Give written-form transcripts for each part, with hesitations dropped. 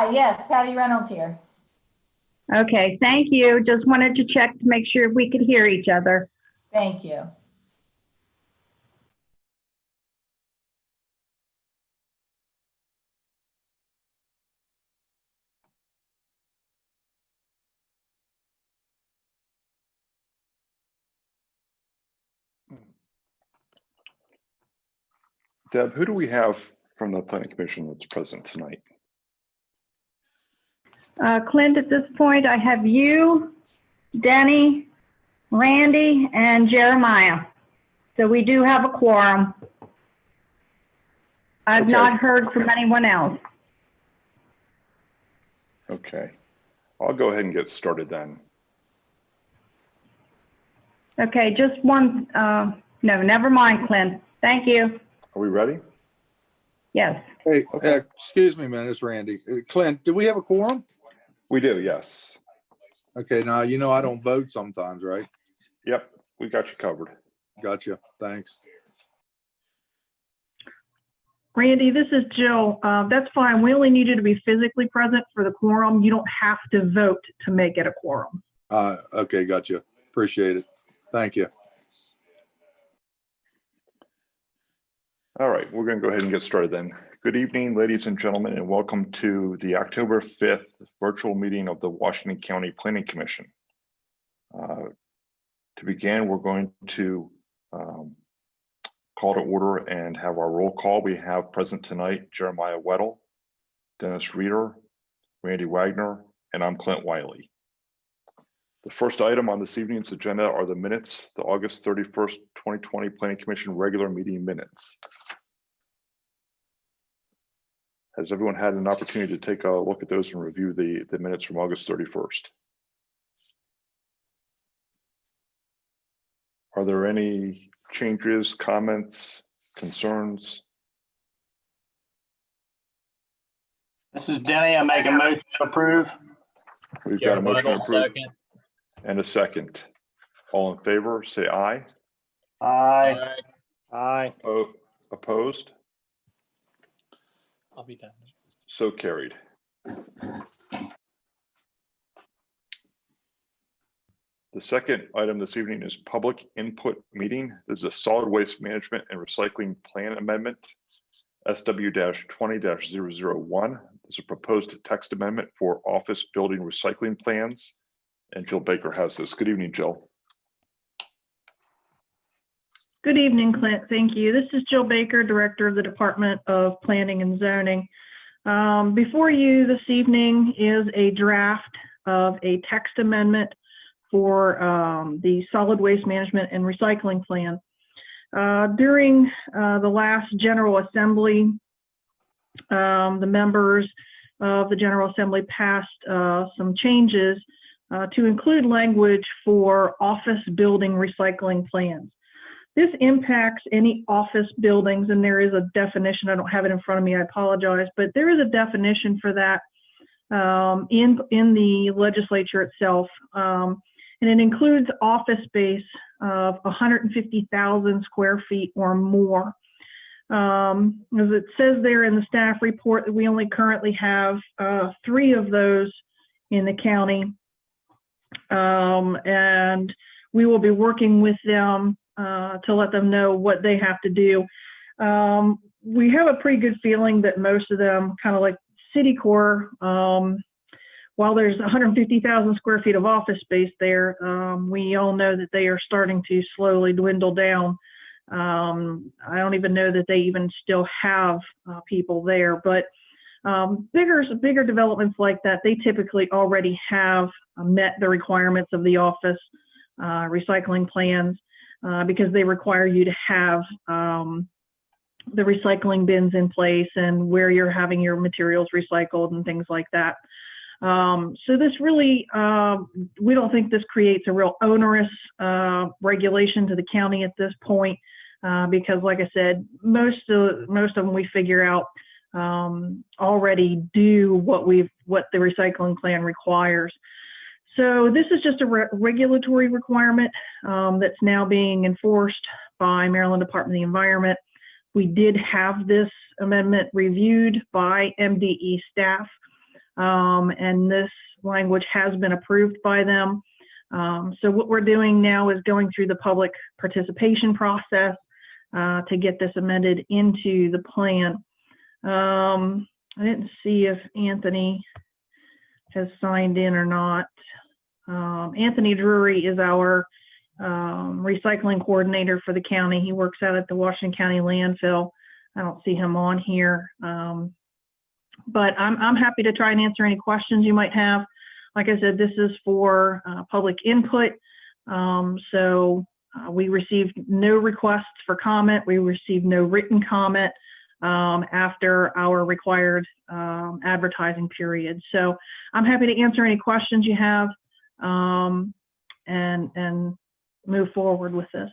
Yes, Patty Reynolds here. Okay, thank you. Just wanted to check to make sure we could hear each other. Thank you. Deb, who do we have from the Planning Commission that's present tonight? Clint, at this point, I have you, Denny, Randy, and Jeremiah. So we do have a quorum. I've Okay. not heard from anyone else. Okay, I'll go ahead and get started then. Okay, just one, no, never mind, Clint. Thank you. Are we ready? Yes. Hey, Okay. excuse me, man, it's Randy. Clint, do we have a quorum? We do, yes. Okay, now, you know I don't vote sometimes, right? Yep, we got you covered. Gotcha, thanks. Randy, this is Jill. That's fine. We only need you to be physically present for the quorum. You don't have to vote to make it a quorum. Okay, gotcha. Appreciate it. Thank you. All right, we're going to go ahead and get started then. Good evening, ladies and gentlemen, and welcome to the October 5th virtual meeting of the Washington County Planning Commission. To begin, we're going to call to order and have our roll call. We have present tonight Jeremiah Weddle, Dennis Reeder, Randy Wagner, and I'm Clint Wiley. The first item on this evening's agenda are the minutes, the August 31st, 2020 Planning Commission regular meeting minutes. Has everyone had an opportunity to take a look at those and review the minutes from August 31st? Are there any changes, comments, concerns? This is Denny. I make a motion to approve. We've got a motion to Weddle, approve second. and a second. All in favor, say aye. Aye. Aye. Opposed? I'll be done. So carried. The second item this evening is public input meeting. This is a solid waste management and recycling plan amendment, SW-20-001. This is a proposed text amendment for office building recycling plans. And Jill Baker has this. Good evening, Jill. Good evening, Clint. Thank you. This is Jill Baker, Director of the Department of Planning and Zoning. Before you this evening is a draft of a text amendment for the solid waste management and recycling plan. During the last General Assembly, the members of the General Assembly passed some changes to include language for office building recycling plans. This impacts any office buildings, and there is a definition. I don't have it in front of me, I apologize, but there is a definition for that in the legislature itself. And it includes office space of 150,000 square feet or more. As it says there in the staff report, that we only currently have 3 of those in the county. And we will be working with them to let them know what they have to do. We have a pretty good feeling that most of them, kind of like Citicorp, while there's 150,000 square feet of office space there, we all know that they are starting to slowly dwindle down. I don't even know that they even still have people there, but bigger developments like that, they typically already have met the requirements of the office recycling plans because they require you to have the recycling bins in place and where you're having your materials recycled and things like that. So this really, we don't think this creates a real onerous regulation to the county at this point, because like I said, most of them we figure out already do what the recycling plan requires. So this is just a regulatory requirement that's now being enforced by Maryland Department of the Environment. We did have this amendment reviewed by MDE staff. and this language has been approved by them. So what we're doing now is going through the public participation process to get this amended into the plan. I didn't see if Anthony has signed in or not. Anthony Drury is our recycling coordinator for the county. He works out at the Washington County landfill. I don't see him on here. But I'm happy to try and answer any questions you might have. Like I said, this is for public input. We received no requests for comment. We received no written comment after our required advertising period. So I'm happy to answer any questions you have and move forward with this.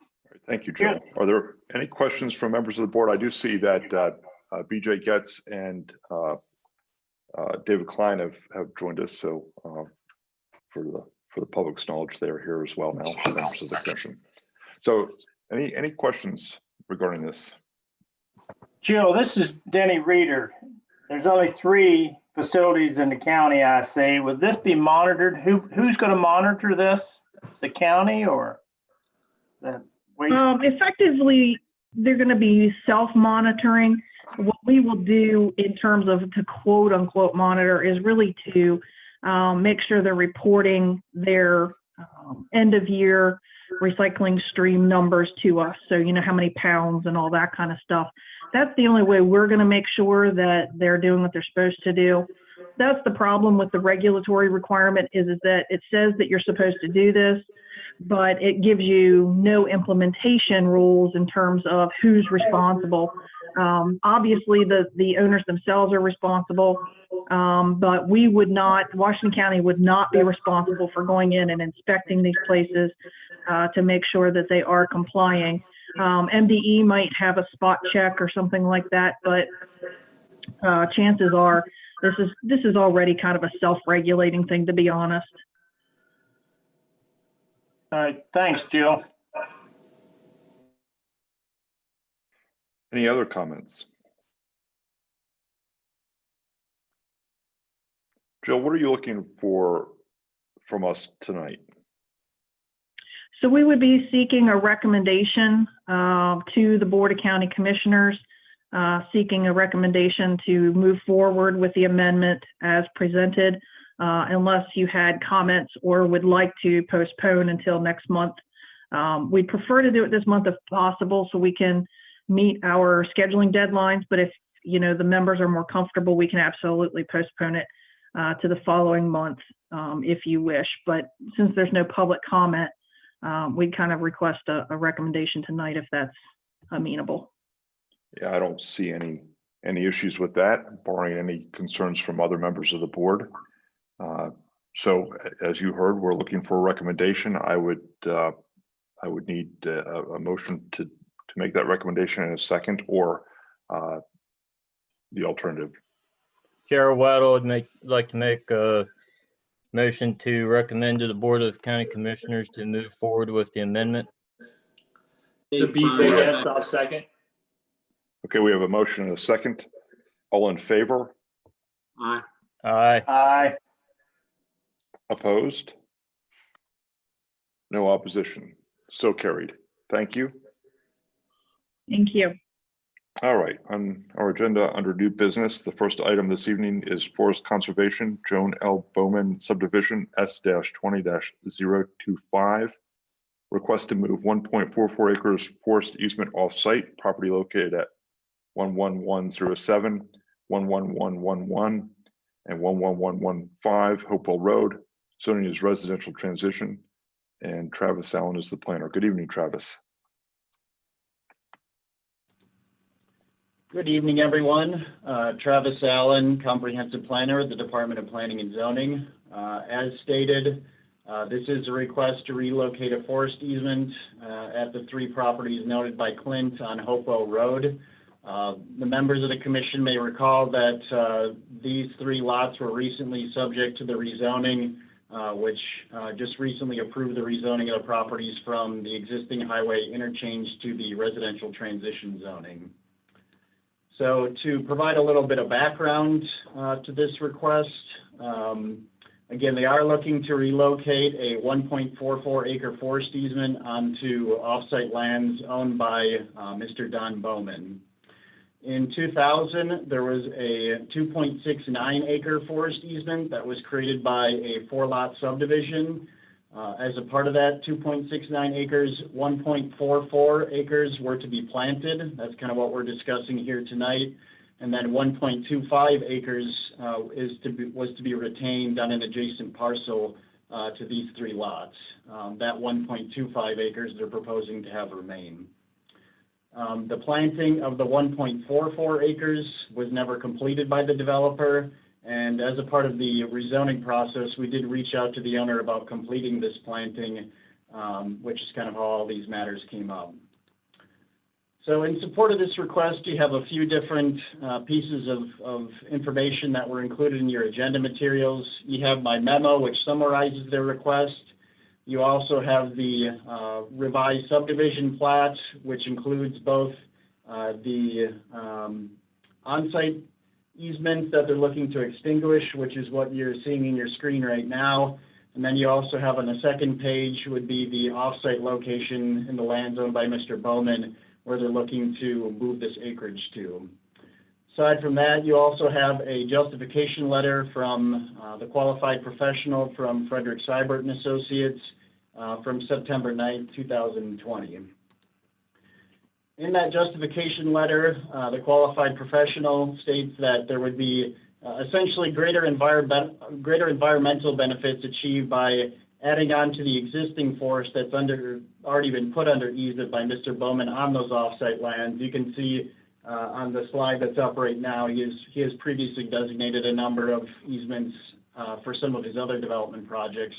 All right, thank you, Jill. Are there any questions from members of the board? I do see that BJ Getz and David Klein have joined us. So for the public's knowledge, they're here as well now, members of the commission. So any questions regarding this? Jill, this is Denny Reeder. There's only 3 facilities in the county, I see. Would this be monitored? Who's going to monitor this? The county or the waste? Effectively, they're going to be self-monitoring. What we will do in terms of to quote unquote monitor is really to make sure they're reporting their end of year recycling stream numbers to us. So, you know, how many pounds and all that kind of stuff. That's the only way we're going to make sure that they're doing what they're supposed to do. That's the problem with the regulatory requirement is that it says that you're supposed to do this, but it gives you no implementation rules in terms of who's responsible. Obviously, the owners themselves are responsible, but we would not, Washington County would not be responsible for going in and inspecting these places to make sure that they are complying. MDE might have a spot check or something like that, but chances are this is already kind of a self-regulating thing, to be honest. All right, thanks, Jill. Any other comments? Jill, what are you looking for from us tonight? So we would be seeking a recommendation to the Board of County Commissioners, seeking a recommendation to move forward with the amendment as presented, unless you had comments or would like to postpone until next month. We'd prefer to do it this month if possible so we can meet our scheduling deadlines, but if you know the members are more comfortable, we can absolutely postpone it to the following month if you wish. But since there's no public comment, we'd kind of request a recommendation tonight if that's amenable. Yeah, I don't see any issues with that, barring any concerns from other members of the board. So as you heard, we're looking for a recommendation. I would need a motion to make that recommendation in a second, or the alternative. Chair Waddle would like to make a motion to recommend to the Board of County Commissioners to move forward with the amendment. So BJ Getz, I'll second. Okay, we have a motion and a second. All in favor? Aye. Aye. Aye. Opposed? No opposition. So carried. Thank you. Thank you. All right, on our agenda under new business, the first item this evening is Forest Conservation, Joan L. Bowman Subdivision S-20-025. Request to move 1.44 acres forest easement off-site, property located at 11107, 11111, and 11115 Hopewell Road. Zoning is residential transition, and Travis Allen is the planner. Good evening, Travis. Good evening, everyone. Travis Allen, Comprehensive Planner at the Department of Planning and Zoning. As stated, this is a request to relocate a forest easement at the 3 properties noted by Clint on Hopewell Road. The members of the commission may recall that these 3 lots were recently subject to the rezoning, which just recently approved the rezoning of the properties from the existing highway interchange to the residential transition zoning. So to provide a little bit of background to this request, again, they are looking to relocate a 1.44 acre forest easement onto offsite lands owned by Mr. Don Bowman. In 2000, there was a 2.69 acre forest easement that was created by a 4-lot subdivision. As a part of that 2.69 acres, 1.44 acres were to be planted. That's kind of what we're discussing here tonight. And then 1.25 acres was to be retained on an adjacent parcel to these 3 lots. That 1.25 acres they're proposing to have remain. The planting of the 1.44 acres was never completed by the developer, and as a part of the rezoning process, we did reach out to the owner about completing this planting, which is kind of how all these matters came up. So in support of this request, you have a few different pieces of information that were included in your agenda materials. You have my memo, which summarizes their request. You also have the revised subdivision plat, which includes both the on-site easement that they're looking to extinguish, which is what you're seeing in your screen right now. And then you also have on the second page would be the off-site location in the lands owned by Mr. Bowman, where they're looking to move this acreage to. Aside from that, you also have a justification letter from the qualified professional from Frederick Seibert and Associates from September 9th, 2020. In that justification letter, the qualified professional states that there would be essentially greater environmental benefits achieved by adding on to the existing forest that's already been put under easement by Mr. Bowman on those offsite lands. You can see on the slide that's up right now, he has previously designated a number of easements for some of his other development projects.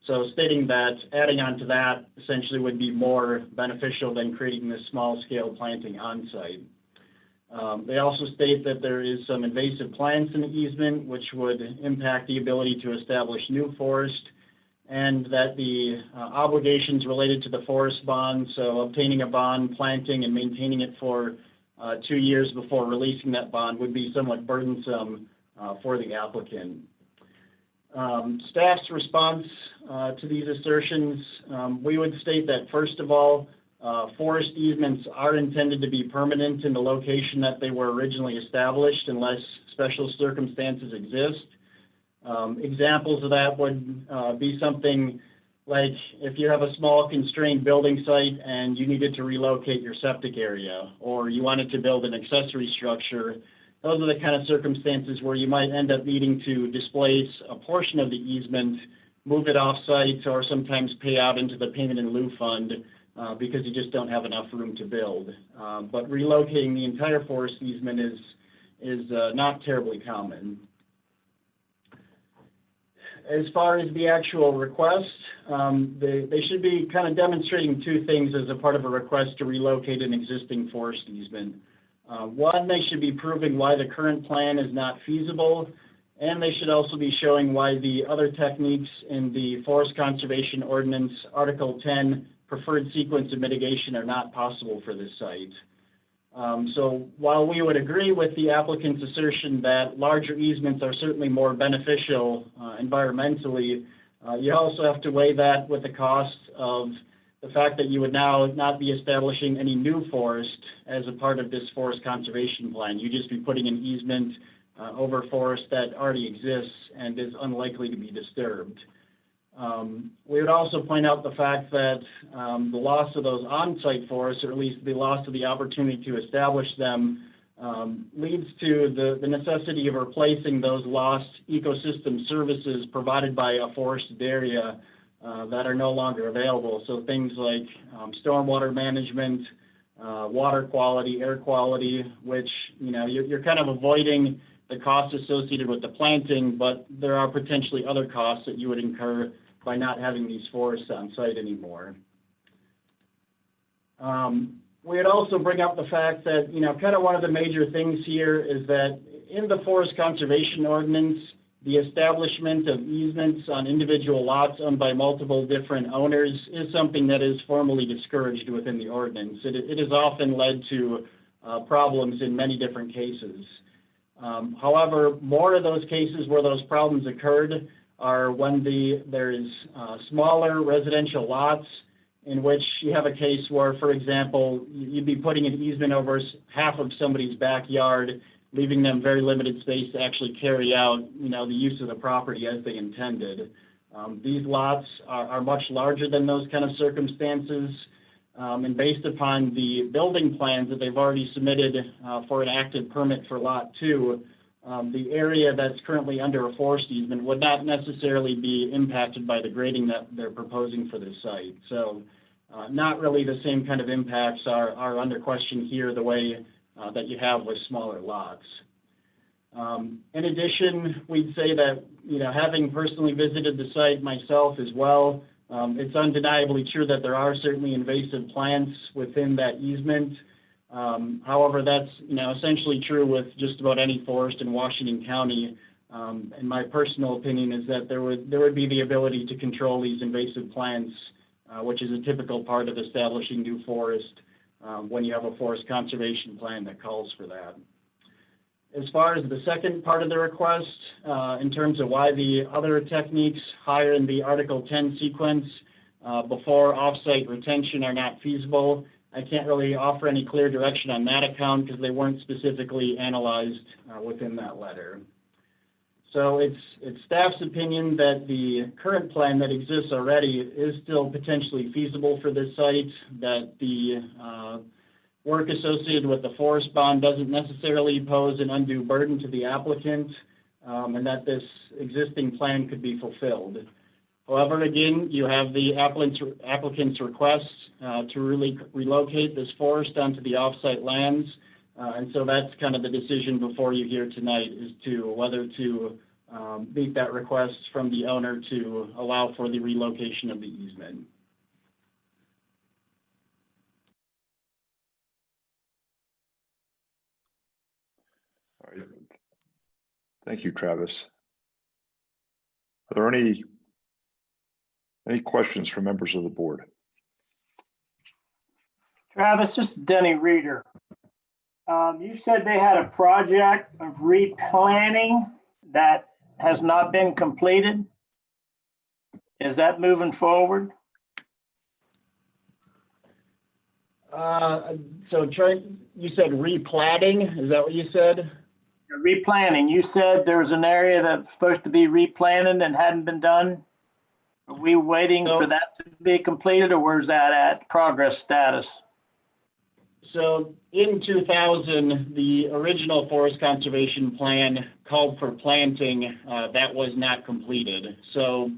So stating that adding on to that essentially would be more beneficial than creating this small-scale planting on-site. They also state that there is some invasive plants in the easement, which would impact the ability to establish new forest, and that the obligations related to the forest bond, so obtaining a bond, planting, and maintaining it for 2 years before releasing that bond would be somewhat burdensome for the applicant. Staff's response to these assertions, we would state that, first of all, forest easements are intended to be permanent in the location that they were originally established unless special circumstances exist. Examples of that would be something like if you have a small constrained building site and you needed to relocate your septic area, or you wanted to build an accessory structure. Those are the kind of circumstances where you might end up needing to displace a portion of the easement, move it off-site, or sometimes pay out into the payment in lieu fund because you just don't have enough room to build. But relocating the entire forest easement is not terribly common. As far as the actual request, they should be kind of demonstrating 2 things as a part of a request to relocate an existing forest easement. One, they should be proving why the current plan is not feasible, and they should also be showing why the other techniques in the Forest Conservation Ordinance, Article 10, preferred sequence of mitigation are not possible for this site. So while we would agree with the applicant's assertion that larger easements are certainly more beneficial environmentally, you also have to weigh that with the cost of the fact that you would now not be establishing any new forest as a part of this forest conservation plan. You'd just be putting an easement over forest that already exists and is unlikely to be disturbed. We would also point out the fact that the loss of those on-site forests, or at least the loss of the opportunity to establish them, leads to the necessity of replacing those lost ecosystem services provided by a forested area that are no longer available. So things like stormwater management, water quality, air quality, which, you're kind of avoiding the costs associated with the planting, but there are potentially other costs that you would incur by not having these forests on site anymore. We would also bring up the fact that, kind of one of the major things here is that in the Forest Conservation Ordinance, the establishment of easements on individual lots owned by multiple different owners is something that is formally discouraged within the ordinance. It has often led to problems in many different cases. However, more of those cases where those problems occurred are when there's smaller residential lots in which you have a case where, for example, you'd be putting an easement over half of somebody's backyard, leaving them very limited space to actually carry out, the use of the property as they intended. These lots are much larger than those kind of circumstances. And based upon the building plans that they've already submitted for an active permit for Lot 2, the area that's currently under a forest easement would not necessarily be impacted by the grading that they're proposing for this site. So not really the same kind of impacts are under question here the way that you have with smaller lots. In addition, we'd say that, having personally visited the site myself as well, it's undeniably true that there are certainly invasive plants within that easement. However, that's, essentially true with just about any forest in Washington County. And my personal opinion is that there would be the ability to control these invasive plants, which is a typical part of establishing new forest when you have a forest conservation plan that calls for that. As far as the second part of the request, in terms of why the other techniques higher in the Article 10 sequence before offsite retention are not feasible, I can't really offer any clear direction on that account because they weren't specifically analyzed within that letter. So it's staff's opinion that the current plan that exists already is still potentially feasible for this site, that the work associated with the forest bond doesn't necessarily pose an undue burden to the applicant, and that this existing plan could be fulfilled. However, again, you have the applicant's request to relocate this forest onto the offsite lands, and so that's kind of the decision before you here tonight, is to whether to meet that request from the owner to allow for the relocation of the easement. All right. Thank you, Travis. Are there any questions from members of the board? Travis, this is Denny Reeder. You said they had a project of replanning that has not been completed. Is that moving forward? So Trey, you said replatting, is that what you said? Replanning. You said there was an area that's supposed to be replanted and hadn't been done. Are we waiting for that to be completed, or where's that at, progress status? So in 2000, the original forest conservation plan called for planting that was not completed. So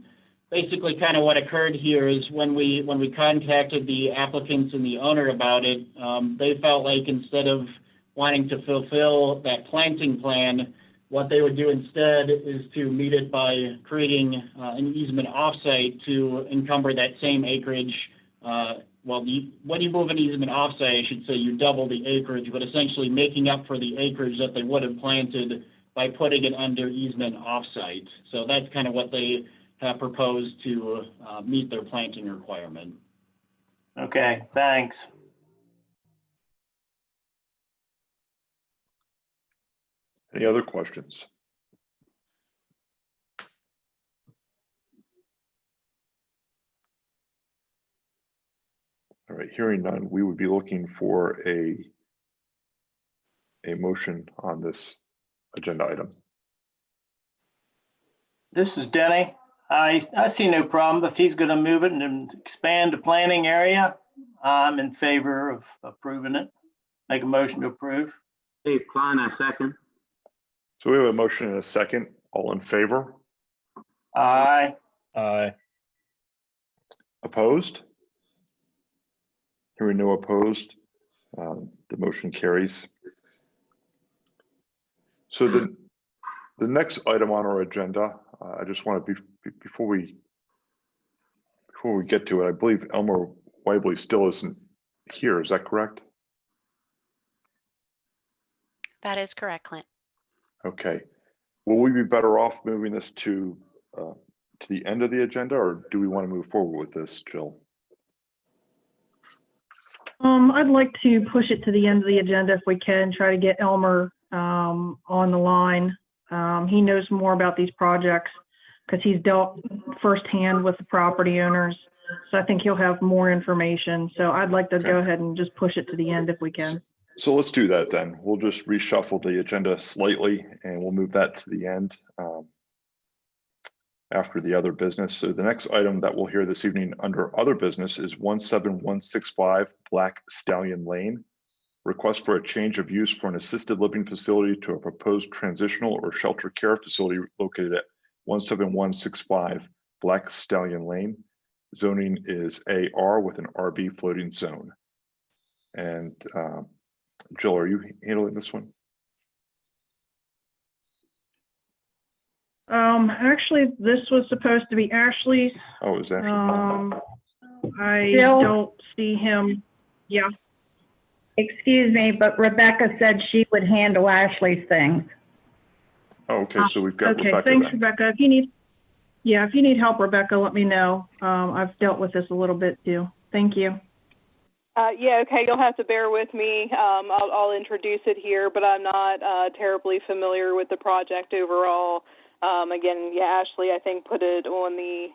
basically kind of what occurred here is when we contacted the applicants and the owner about it, they felt like instead of wanting to fulfill that planting plan, what they would do instead is to meet it by creating an easement offsite to encumber that same acreage. When you move an easement offsite, I should say you double the acreage, but essentially making up for the acreage that they would have planted by putting it under easement offsite. So that's kind of what they have proposed to meet their planting requirement. Okay, thanks. Any other questions? All right, hearing none, we would be looking for a motion on this agenda item. This is Denny. I see no problem. If he's going to move it and expand the planning area, I'm in favor of approving it. Make a motion to approve. Dave Klein, I second. So we have a motion and a second. All in favor? Aye. Aye. Opposed? Hearing no opposed, the motion carries. So the next item on our agenda, I just want to before we get to it, I believe Elmer Webley still isn't here. Is that correct? That is correct, Clint. Okay. Will we be better off moving this to the end of the agenda, or do we want to move forward with this, Jill? I'd like to push it to the end of the agenda if we can, try to get Elmer on the line. He knows more about these projects because he's dealt firsthand with the property owners. So I think he'll have more information. So I'd like to go ahead and just push it to the end if we can. So let's do that then. We'll just reshuffle the agenda slightly and we'll move that to the end after the other business. So the next item that we'll hear this evening under other business is 17165 Black Stallion Lane. Request for a change of use for an assisted living facility to a proposed transitional or shelter care facility located at 17165 Black Stallion Lane. Zoning is AR with an RB floating zone. And Jill, are you handling this one? Actually, this was supposed to be Ashley's. Oh, it was actually. I Jill? don't see him. Yeah. Excuse me, but Rebecca said she would handle Ashley's things. Oh, okay, so we've got Okay, Rebecca thanks, then. Rebecca. If you need help, Rebecca, let me know. I've dealt with this a little bit too. Thank you. Yeah, okay, you'll have to bear with me. I'll introduce it here, but I'm not terribly familiar with the project overall. Again, yeah, Ashley, I think, put it on the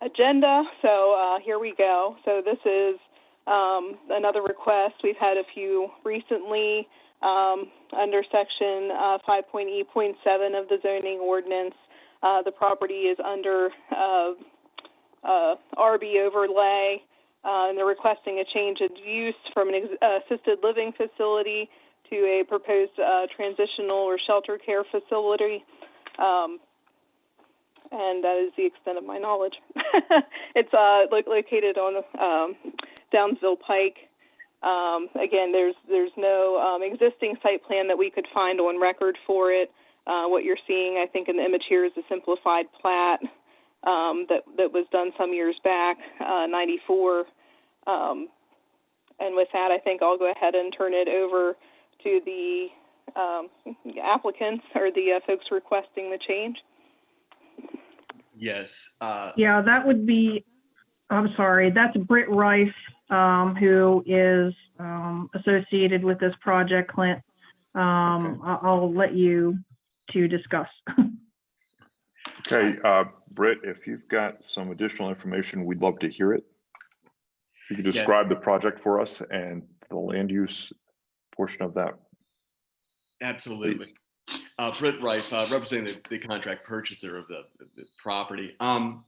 agenda, so here we go. So this is another request. We've had a few recently under section 5.E.7 of the zoning ordinance. The property is under RB overlay, and they're requesting a change of use from an assisted living facility to a proposed transitional or shelter care facility. And that is the extent of my knowledge. It's located on Downsville Pike. Again, there's no existing site plan that we could find on record for it. What you're seeing, I think, in the image here is a simplified plat that was done some years back, 94. And with that, I think I'll go ahead and turn it over to the applicants or the folks requesting the change. Yes. Yeah, that would be, I'm sorry, that's Britt Rice, who is associated with this project, Clint. I'll let you to discuss. Okay, Britt, if you've got some additional information, we'd love to hear it. If you could describe the project for us and the land use portion of that. Absolutely. Please. Britt Rife, representing the contract purchaser of the property. My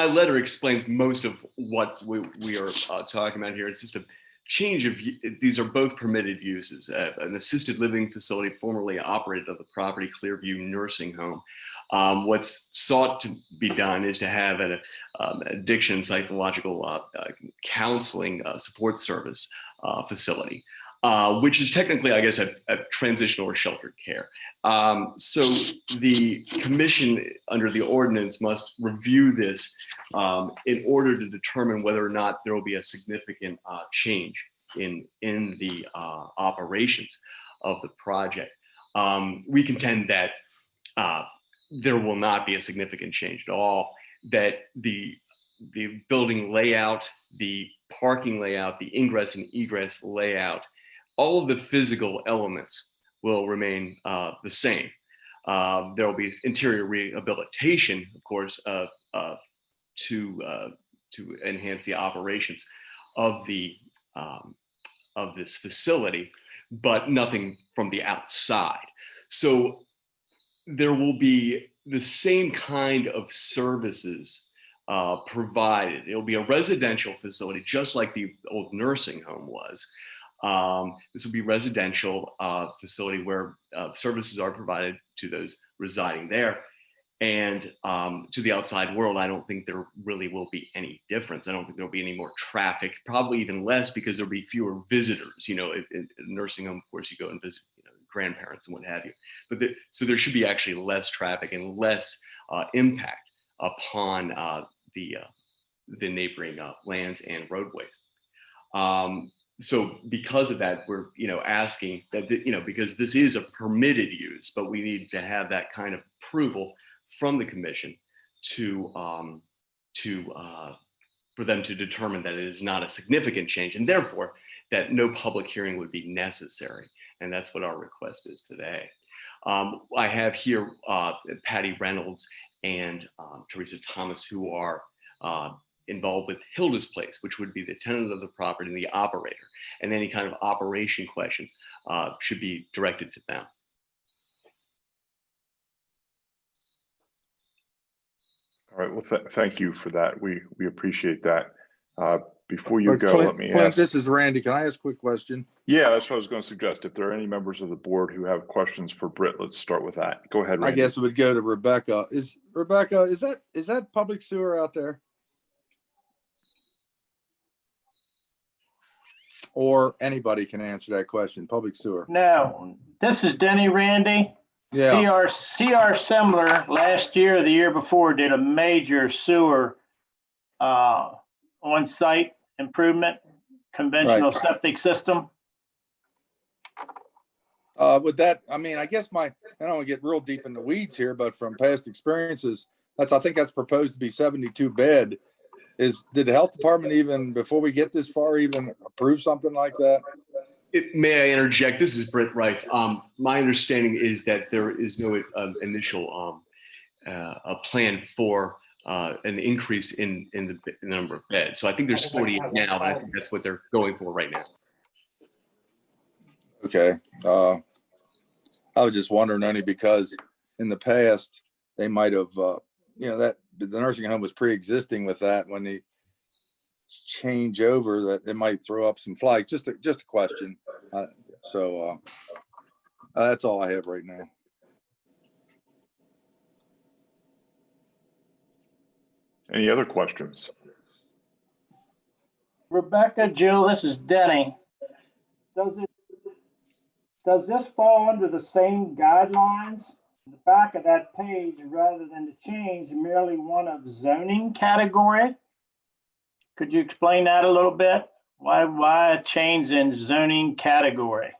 letter explains most of what we are talking about here. It's just a change of, these are both permitted uses. An assisted living facility formerly operated on the property, Clearview Nursing Home. What's sought to be done is to have an addiction psychological counseling support service facility. Which is technically, I guess, a transitional or sheltered care. So the commission under the ordinance must review this in order to determine whether or not there will be a significant change in the operations of the project. We contend that there will not be a significant change at all, that the building layout, the parking layout, the ingress and egress layout, all of the physical elements will remain the same. There will be interior rehabilitation, of course, to enhance the operations of this facility, but nothing from the outside. So there will be the same kind of services provided. It'll be a residential facility, just like the old nursing home was. This will be residential facility where services are provided to those residing there. And to the outside world, I don't think there really will be any difference. I don't think there'll be any more traffic, probably even less, because there'll be fewer visitors. You know, in a nursing home, of course, you go and visit, grandparents and what have you. But so there should be actually less traffic and less impact upon the neighboring lands and roadways. So because of that, we're asking that because this is a permitted use, but we need to have that kind of approval from the commission to for them to determine that it is not a significant change, and therefore that no public hearing would be necessary. And that's what our request is today. I have here Patty Reynolds and Teresa Thomas, who are involved with Hilda's Place, which would be the tenant of the property and the operator. And any kind of operation questions should be directed to them. All right, well, thank you for that. We appreciate that. Before you go, Clint, let me Clint, ask. this is Randy. Can I ask a quick question? Yeah, that's what I was going to suggest. If there are any members of the board who have questions for Britt, let's start with that. Go ahead, I Randy. guess it would go to Rebecca. Is that public sewer out there? Or anybody can answer that question, public sewer. No, this is Denny Randy. Yeah. CR Similar last year or the year before did a major sewer on-site improvement, conventional septic system. With that, I mean, I guess I don't want to get real deep in the weeds here, but from past experiences, I think that's proposed to be 72 bed. Did the health department even, before we get this far, even approve something like that? May I interject? This is Britt Reif. My understanding is that there is no initial a plan for an increase in the number of beds. So I think there's 48 now, and I think that's what they're going for right now. Okay. I was just wondering only because in the past, they might have, that the nursing home was pre-existing with that. When they change over, that it might throw up some flags. Just a question. That's all I have right now. Any other questions? Rebecca, Jill, this is Denny. Does this fall under the same guidelines? The back of that page, rather than to change merely one of zoning category? Could you explain that a little bit? Why a change in zoning category?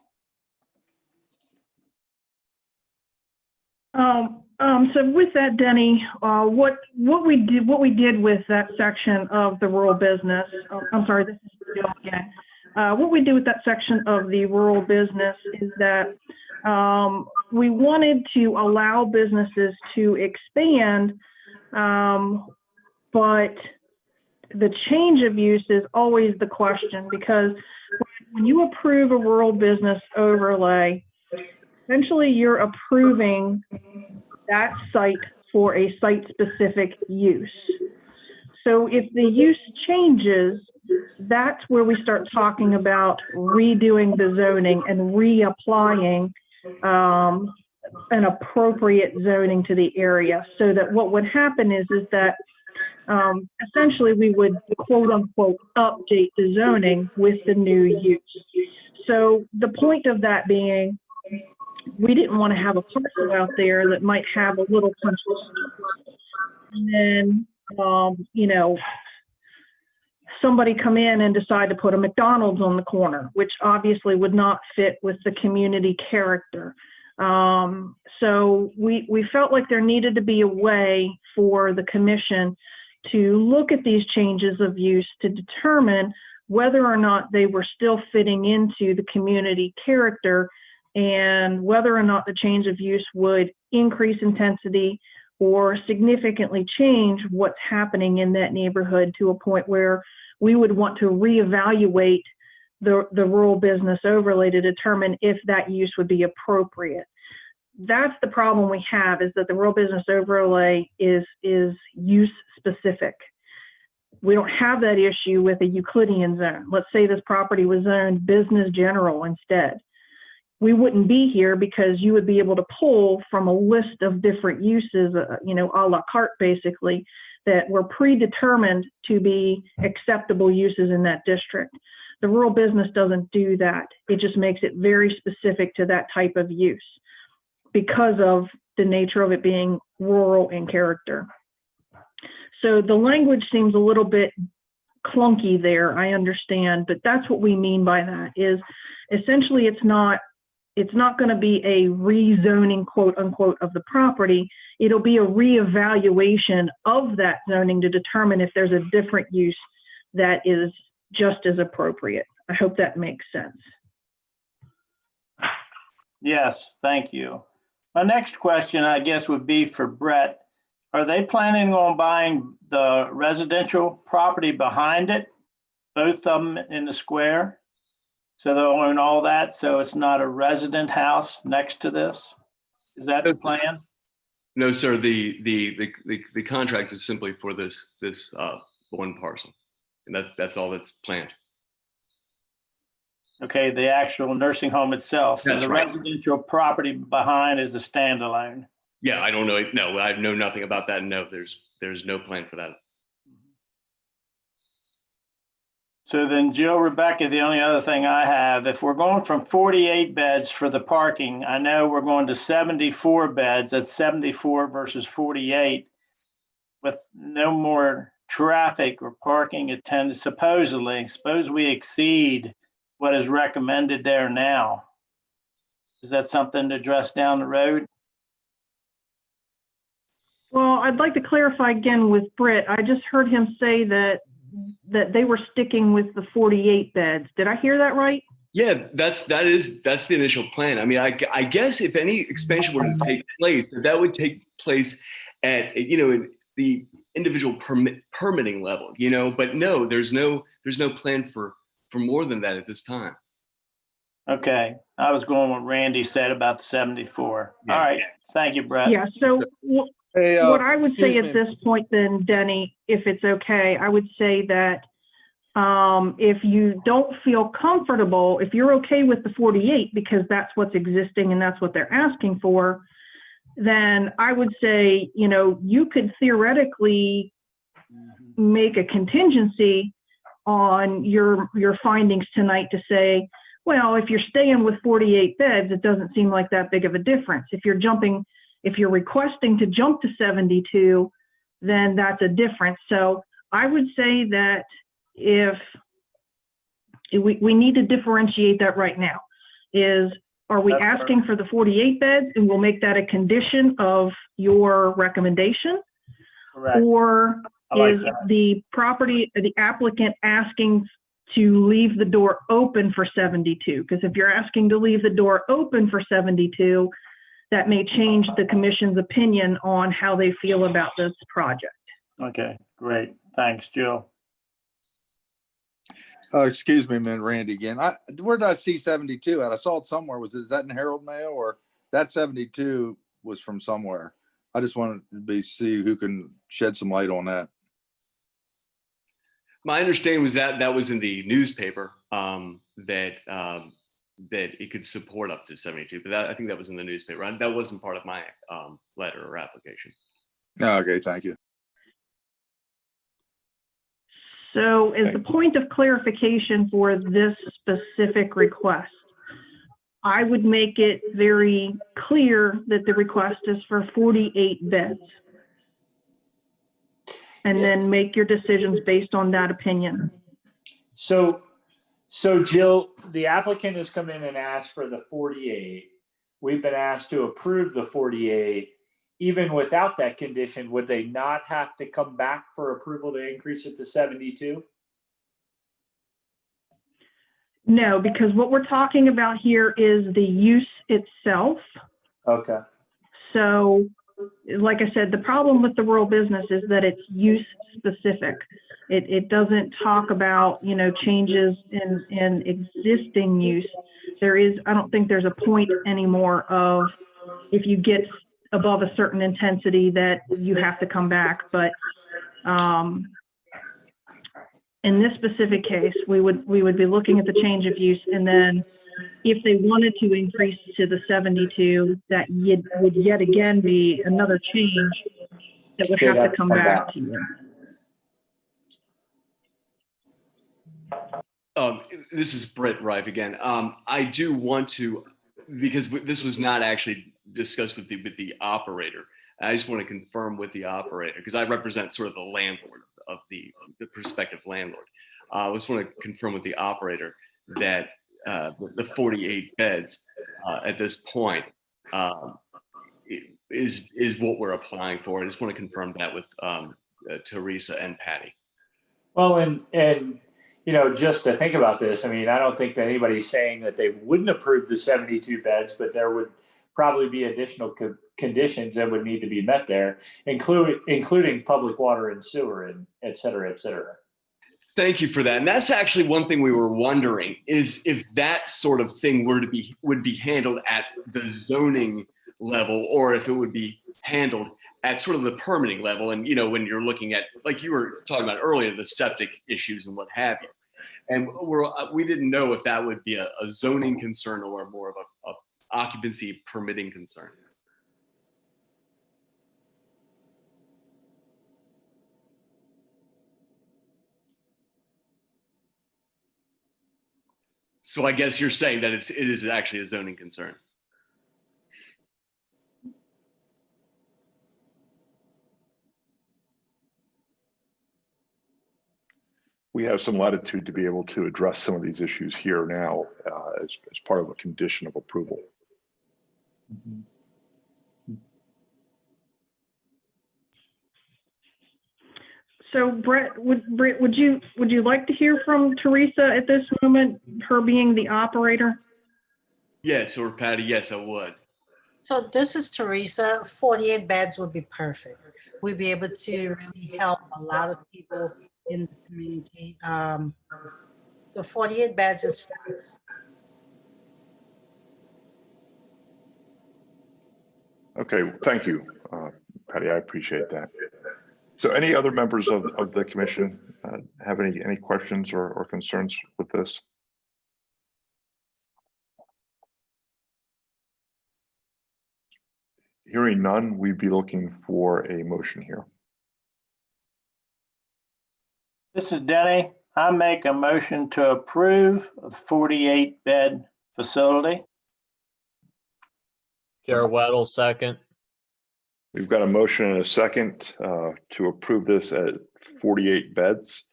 So with that, Denny, what we did with that section of the rural business, I'm sorry, this is Jill again. What we do with that section of the rural business is that we wanted to allow businesses to expand, but the change of use is always the question, because when you approve a rural business overlay, essentially you're approving that site for a site-specific use. So if the use changes, that's where we start talking about redoing the zoning and reapplying an appropriate zoning to the area. So that what would happen is that essentially we would quote unquote update the zoning with the new use. So the point of that being, we didn't want to have a parcel out there that might have a little punch list. And then, somebody come in and decide to put a McDonald's on the corner, which obviously would not fit with the community character. So we felt like there needed to be a way for the commission to look at these changes of use to determine whether or not they were still fitting into the community character, and whether or not the change of use would increase intensity or significantly change what's happening in that neighborhood to a point where we would want to reevaluate the rural business overlay to determine if that use would be appropriate. That's the problem we have, is that the rural business overlay is use specific. We don't have that issue with a Euclidean zone. Let's say this property was zoned business general instead. We wouldn't be here because you would be able to pull from a list of different uses, a la carte basically, that were predetermined to be acceptable uses in that district. The rural business doesn't do that. It just makes it very specific to that type of use because of the nature of it being rural in character. So the language seems a little bit clunky there, I understand, but that's what we mean by that, is essentially it's not going to be a rezoning, quote unquote, of the property. It'll be a reevaluation of that zoning to determine if there's a different use that is just as appropriate. I hope that makes sense. Yes, thank you. My next question, I guess, would be for Brett. Are they planning on buying the residential property behind it, both of them in the square? So they'll own all that, so it's not a resident house next to this? Is that the plan? No, sir, the contract is simply for this one parcel. And that's all that's planned. Okay, the actual nursing home itself. So That's the right. residential property behind is a standalone. Yeah, I don't know. No, I know nothing about that. No, there's no plan for that. So then Jill, Rebecca, the only other thing I have, if we're going from 48 beds for the parking, I know we're going to 74 beds. That's 74 versus 48 with no more traffic or parking attended. Supposedly, suppose we exceed what is recommended there now. Is that something to address down the road? Well, I'd like to clarify again with Britt. I just heard him say that they were sticking with the 48 beds. Did I hear that right? Yeah, that's the initial plan. I mean, I guess if any expansion were to take place, that would take place at the individual permitting level, But no, there's no plan for more than that at this time. Okay, I was going what Randy said about the 74. Yeah. All right, thank you, Brett. Yeah, so Hey, what I would say excuse at me. this point then, Denny, if it's okay, I would say that if you don't feel comfortable, if you're okay with the 48 because that's what's existing and that's what they're asking for, then I would say, you could theoretically make a contingency on your findings tonight to say, well, if you're staying with 48 beds, it doesn't seem like that big of a difference. If you're requesting to jump to 72, then that's a difference. So I would say that if we need to differentiate that right now, are we That's asking for the 48 beds and we'll make that a condition of your recommendation? Correct. Or I like is that. the applicant asking to leave the door open for 72? Because if you're asking to leave the door open for 72, that may change the commission's opinion on how they feel about this project. Okay, great. Thanks, Jill. Excuse me, man, Randy again. Where did I see 72 at? I saw it somewhere. Is that in Herald Mail or that 72 was from somewhere? I just wanted to see who can shed some light on that. My understanding was that was in the newspaper, that it could support up to 72, but I think that was in the newspaper. That wasn't part of my letter or application. Okay, thank you. So as the point of clarification for this specific request, I would make it very clear that the request is for 48 beds. And then make your decisions based on that opinion. So Jill, the applicant has come in and asked for the 48. We've been asked to approve the 48. Even without that condition, would they not have to come back for approval to increase it to 72? No, because what we're talking about here is the use itself. Okay. So, like I said, the problem with the rural business is that it's use specific. It doesn't talk about, changes in existing use. I don't think there's a point anymore of if you get above a certain intensity that you have to come back. But in this specific case, we would be looking at the change of use, and then if they wanted to increase to the 72, that would yet again be another change that would have to come back to you. This is Brett Rife again. I do want to, because this was not actually discussed with the operator. I just want to confirm with the operator because I represent sort of the landlord of the prospective landlord. I just want to confirm with the operator that the 48 beds at this point is what we're applying for. I just want to confirm that with Teresa and Patty. Well, and, you know, just to think about this, I mean, I don't think that anybody's saying that they wouldn't approve the 72 beds, but there would probably be additional conditions that would need to be met there, including public water and sewer and et cetera, et cetera. Thank you for that. And that's actually one thing we were wondering is if that sort of thing would be handled at the zoning level, or if it would be handled at sort of the permitting level. And, you know, when you're looking at, like you were talking about earlier, the septic issues and what have you. And we didn't know if that would be a zoning concern or more of a occupancy permitting concern. So I guess you're saying that it is actually a zoning concern. We have some latitude to be able to address some of these issues here now as part of a condition of approval. So Brett, would you like to hear from Teresa at this moment, her being the operator? Yes, or Patty, yes, I would. So this is Teresa. 48 beds would be perfect. We'd be able to really help a lot of people in the community. So 48 beds is fine. Okay, thank you, Patty. I appreciate that. So any other members of the commission have any questions or concerns with this? Hearing none, we'd be looking for a motion here. This is Denny. I make a motion to approve a 48-bed facility. Chair Weddle, second. We've got a motion and a second to approve this at 48 beds.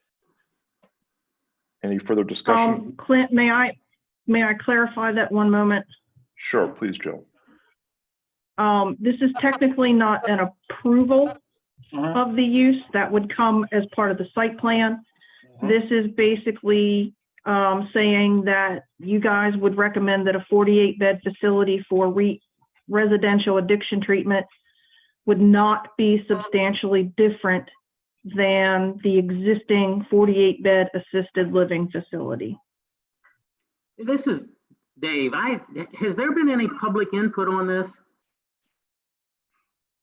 Any further discussion? Clint, may I clarify that one moment? Sure, please, Joe. This is technically not an approval of the use. That would come as part of the site plan. This is basically saying that you guys would recommend that a 48-bed facility for residential addiction treatment would not be substantially different than the existing 48-bed assisted living facility. This is Dave. Has there been any public input on this?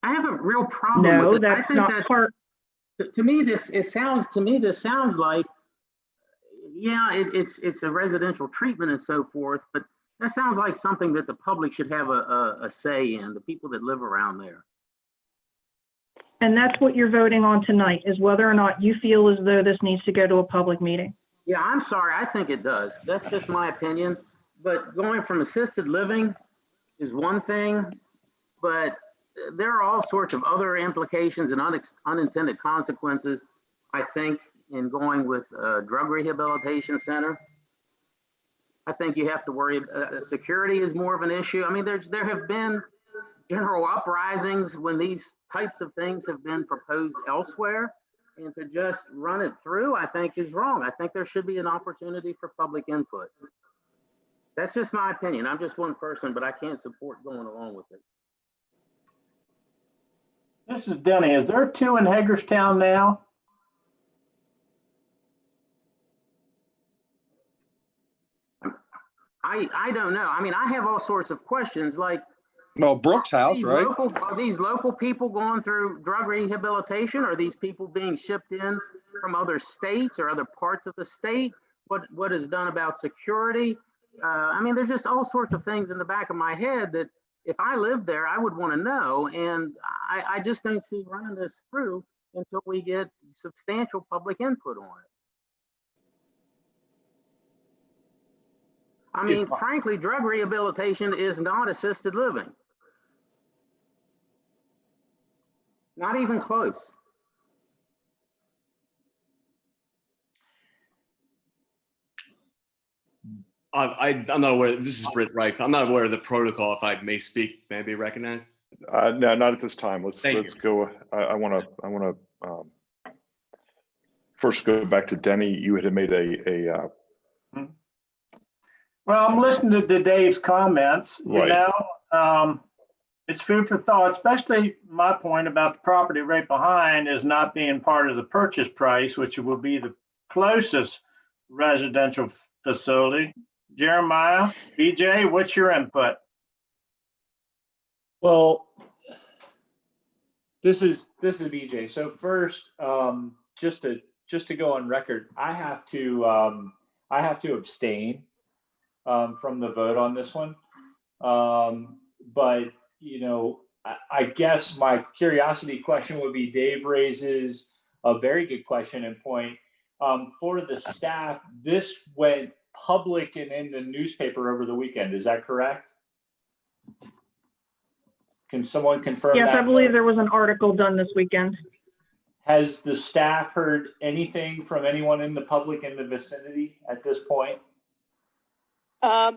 I have a real problem No, with it. that's not part. To me, this sounds like, yeah, it's a residential treatment and so forth, but that sounds like something that the public should have a say in, the people that live around there. And that's what you're voting on tonight, is whether or not you feel as though this needs to go to a public meeting. Yeah, I'm sorry, I think it does. That's just my opinion. But going from assisted living is one thing, but there are all sorts of other implications and unintended consequences, I think, in going with a drug rehabilitation center. I think you have to worry, security is more of an issue. I mean, there have been general uprisings when these types of things have been proposed elsewhere, and to just run it through, I think is wrong. I think there should be an opportunity for public input. That's just my opinion. I'm just one person, but I can't support going along with it. This is Denny. Is there 2 in Hagerstown now? I don't know. I mean, I have all sorts of questions like, No, Brooks House, right? Are these local people going through drug rehabilitation? Are these people being shipped in from other states or other parts of the state? What is done about security? I mean, there's just all sorts of things in the back of my head that if I lived there, I would want to know. And I just don't see running this through until we get substantial public input on it. I mean, frankly, drug rehabilitation is not assisted living. Not even close. I'm not aware. This is Britt Reif. I'm not aware of the protocol. If I may speak, may I be recognized? No, not at this time. Let's Thank go. I want to first go back to Denny. You had made Well, I'm listening to Dave's comments, Right. it's food for thought, especially my point about the property right behind is not being part of the purchase price, which will be the closest residential facility. Jeremiah, BJ, what's your input? Well, this is BJ. So first, just to go on record, I have to abstain from the vote on this one. But I guess my curiosity question would be, Dave raises a very good question and point. For the staff, this went public and in the newspaper over the weekend. Is that correct? Can someone confirm Yes, that? I believe there was an article done this weekend. Has the staff heard anything from anyone in the public in the vicinity at this point?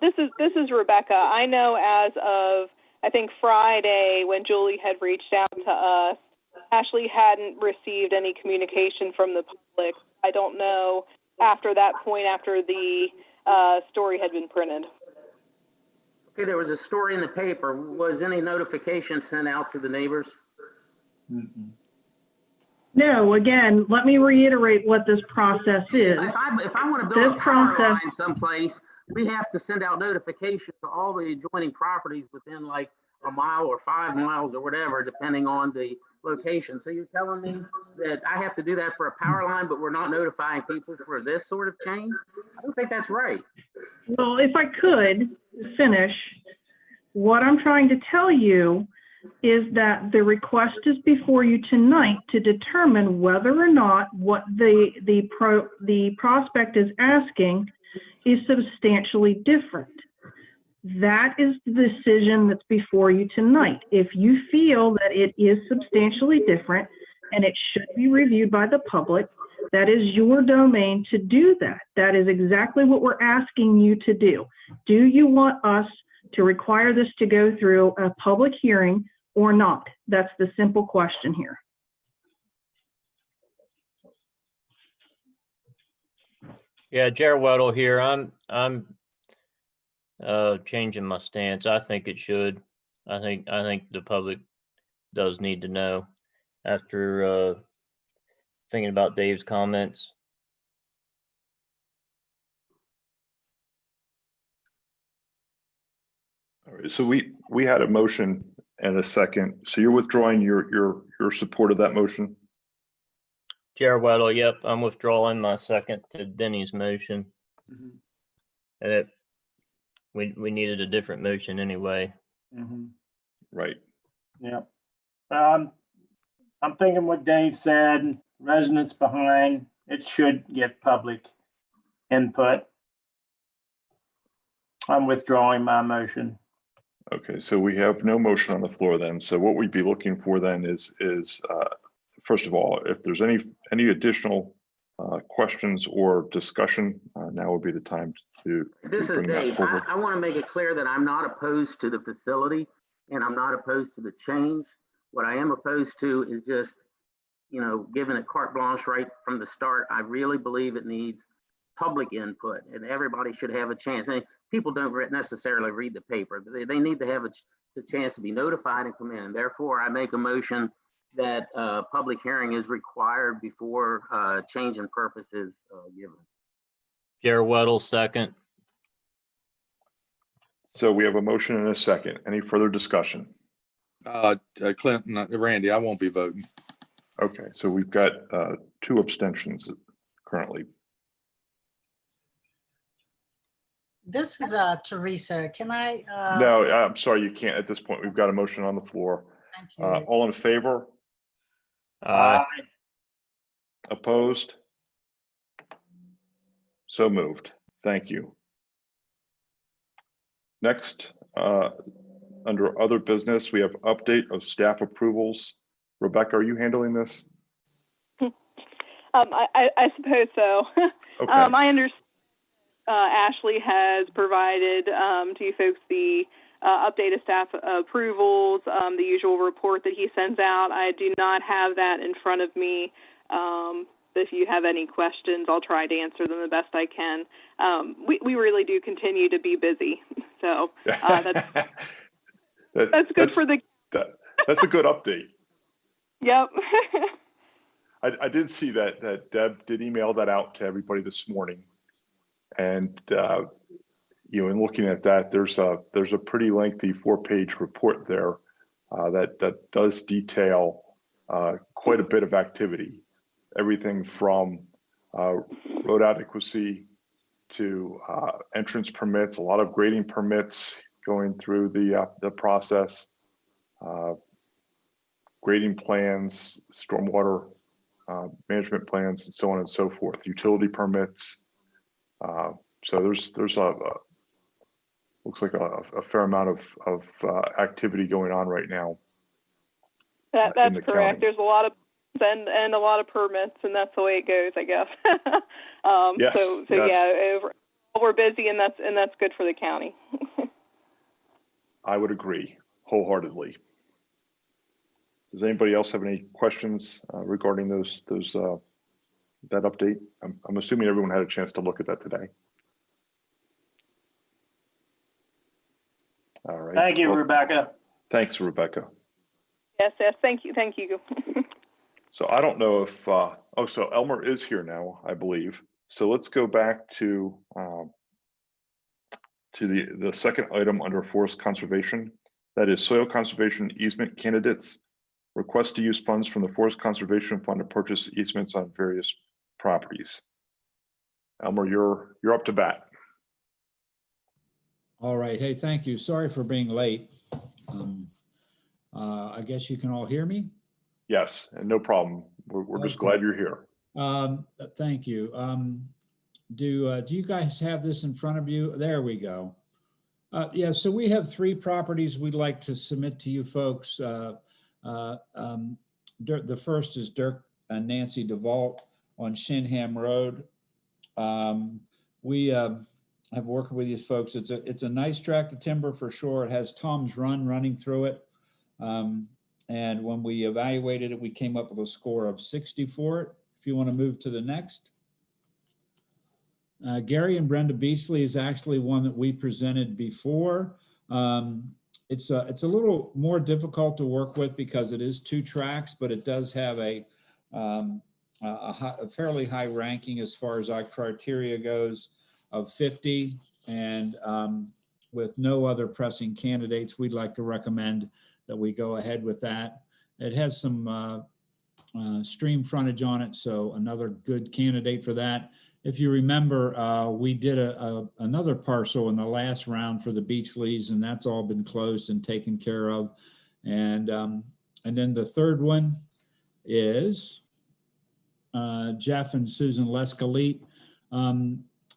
This is Rebecca. I know as of, I think, Friday, when Julie had reached out to us, Ashley hadn't received any communication from the public. I don't know after that point, after the story had been printed. Okay, there was a story in the paper. Was any notification sent out to the neighbors? Mm-mm. No, again, let me reiterate what this process is. If I want to build This a power process- line someplace, we have to send out notification to all the adjoining properties within like a mile or 5 miles or whatever, depending on the location. So you're telling me that I have to do that for a power line, but we're not notifying people for this sort of change? I don't think that's right. Well, if I could finish, what I'm trying to tell you is that the request is before you tonight to determine whether or not what the prospect is asking is substantially different. That is the decision that's before you tonight. If you feel that it is substantially different and it should be reviewed by the public, that is your domain to do that. That is exactly what we're asking you to do. Do you want us to require this to go through a public hearing or not? That's the simple question here. Yeah, Jared Weddle here. I'm changing my stance. I think it should. I think the public does need to know after thinking about Dave's comments. All right, so we had a motion and a second. So you're withdrawing your support of that motion? Jared Weddle, yep, I'm withdrawing my second to Denny's motion. And we needed a different motion anyway. Right. Yeah. I'm thinking what Dave said, residents behind, it should get public input. I'm withdrawing my motion. Okay, so we have no motion on the floor then. So what we'd be looking for then is first of all, if there's any additional questions or discussion, now would be the time to This is bring that Dave. forward. I want to make it clear that I'm not opposed to the facility and I'm not opposed to the change. What I am opposed to is just, giving it carte blanche right from the start. I really believe it needs public input and everybody should have a chance. And people don't necessarily read the paper. They need to have the chance to be notified and come in. Therefore, I make a motion that public hearing is required before change in purpose is given. Jared Weddle, second. So we have a motion and a second. Any further discussion? Clinton, Randy, I won't be voting. Okay, so we've got 2 abstentions currently. This is Teresa. Can I? No, I'm sorry, you can't at this point. We've got a motion on the floor. Thank you. All in favor? Opposed? So moved. Thank you. Next, under other business, we have update of staff approvals. Rebecca, are you handling this? I suppose so. Okay. I understand Ashley has provided to you folks the updated staff approvals, the usual report that he sends out. I do not have that in front of me. If you have any questions, I'll try to answer them the best I can. We really do continue to be busy, so that's good for the. That's a good update. Yep. I did see that Deb did email that out to everybody this morning, and in looking at that, there's a pretty lengthy 4-page report there that does detail quite a bit of activity, everything from road adequacy to entrance permits, a lot of grading permits going through the process, grading plans, stormwater management plans, and so on and so forth, utility permits. So there's looks like a fair amount of activity going on right now. That's correct. County. There's a lot of and a lot of permits, and that's the way it goes, I guess. Yes, so yes. yeah, we're busy, and that's good for the county. I would agree wholeheartedly. Does anybody else have any questions regarding that update? I'm assuming everyone had a chance to look at that today. All right. Thank you, Well, Rebecca. Thanks, Rebecca. Yes, thank you. So I don't know if, so Elmer is here now, I believe. So let's go back to the second item under forest conservation. That is soil conservation easement candidates. Request to use funds from the Forest Conservation Fund to purchase easements on various properties. Elmer, you're up to bat. All right. Hey, thank you. Sorry for being late. I guess you can all hear me? Yes, and no problem. We're just glad you're here. Thank you. Do you guys have this in front of you? There we go. Yeah, so we have 3 properties we'd like to submit to you folks. The first is Dirk and Nancy DeVault on Shinham Road. We have worked with these folks. It's a nice tract of timber for sure. It has Tom's Run running through it. And when we evaluated it, we came up with a score of 60 for it. If you want to move to the next. Gary and Brenda Beachley is actually one that we presented before. It's a little more difficult to work with because it is 2 tracks, but it does have a fairly high ranking as far as our criteria goes of 50. And with no other pressing candidates, we'd like to recommend that we go ahead with that. It has some stream frontage on it, so another good candidate for that. If you remember, we did another parcel in the last round for the Beachleys, and that's all been closed and taken care of. And then the third one is Jeff and Susan Lescalit.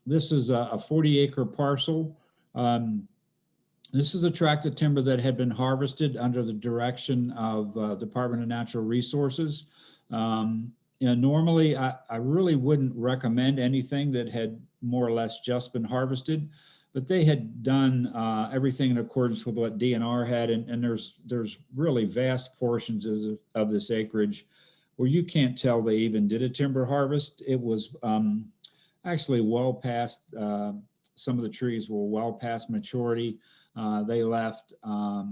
This is a 40-acre parcel. This is a tract of timber that had been harvested under the direction of Department of Natural Resources. Normally I really wouldn't recommend anything that had more or less just been harvested, but they had done everything in accordance with what DNR had, and there's really vast portions of this acreage where you can't tell they even did a timber harvest. It was actually well past, some of the trees were well past maturity. They left a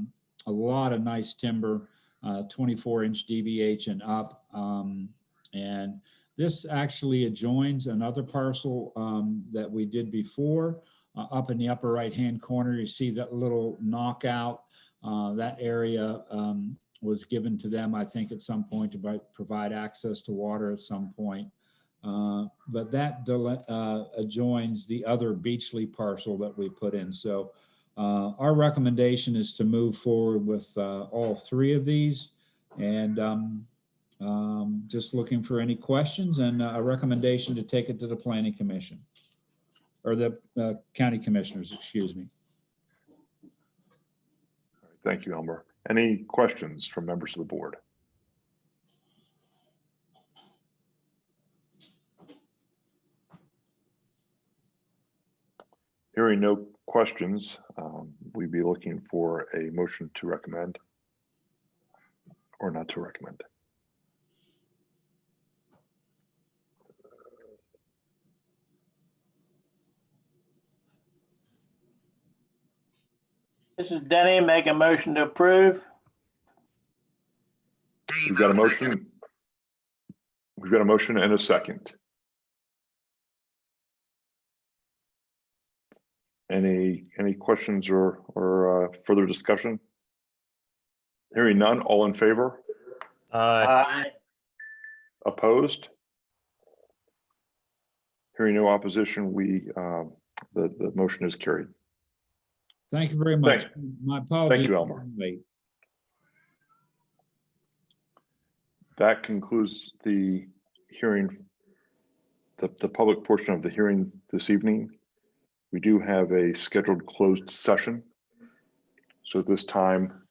lot of nice timber, 24-inch DVH and up. And this actually adjoins another parcel that we did before. Up in the upper right-hand corner, you see that little knockout. That area was given to them, I think, at some point to provide access to water at some point. But that adjoins the other Beachley parcel that we put in. So our recommendation is to move forward with all 3 of these. And just looking for any questions and a recommendation to take it to the Planning Commission or the County Commissioners, excuse me. Thank you, Elmer. Any questions from members of the board? Hearing no questions, we'd be looking for a motion to recommend or not to recommend. This is Denny, make a motion to approve. We've got a motion. We've got a motion and a second. Any questions or further discussion? Hearing none, all in favor? Aye. Opposed? Hearing no opposition, the motion is carried. Thank you very much. My apologies. Thank you, Elmer. Late. That concludes the hearing, the public portion of the hearing this evening. We do have a scheduled closed session. So at this time,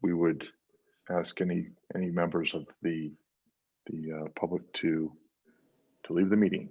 we would ask any members of the public to leave the meeting.